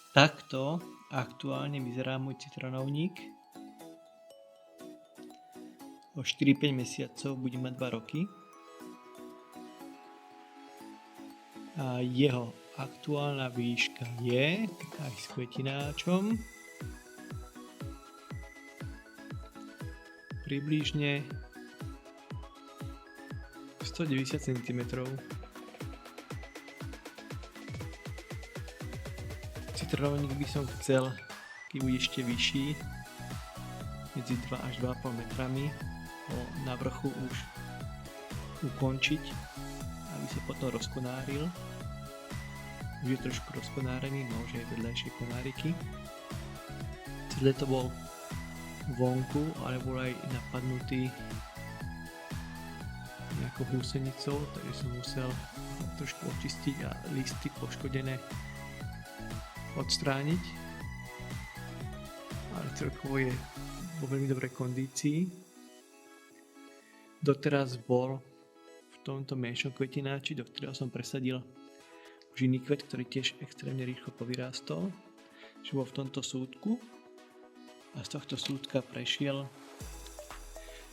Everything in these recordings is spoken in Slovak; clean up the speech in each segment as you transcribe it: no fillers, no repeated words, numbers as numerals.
Takto aktuálne vyzerá môj citronovník. O 4-5 mesiacov bude mať 2 roky. A jeho aktuálna výška je aj s kvetináčom približne 190 cm. Citronovník by som chcel, keď bude ešte vyšší, medzi 2 až 2,5 metrami, ho na vrchu už ukončiť, aby sa potom rozkonáril. Už je trošku rozkonárený, môže aj vedľajšie konáriky. Celé to bol vonku, ale bol aj napadnutý nejakou húsenicou, takže som musel trošku očistiť a listy poškodené odstrániť. Ale celkovo je vo veľmi dobrej kondícii. Doteraz bol v tomto menšom kvetináči, do ktorého som presadil už iný kvet, ktorý tiež extrémne rýchlo povyrástol, že bol v tomto súdku a z tohto súdka prešiel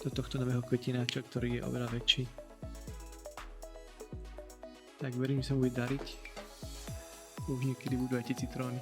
do tohto nového kvetináča, ktorý je oveľa väčší. Tak verím, že sa mu bude dariť. Už niekedy budú aj tie citróny.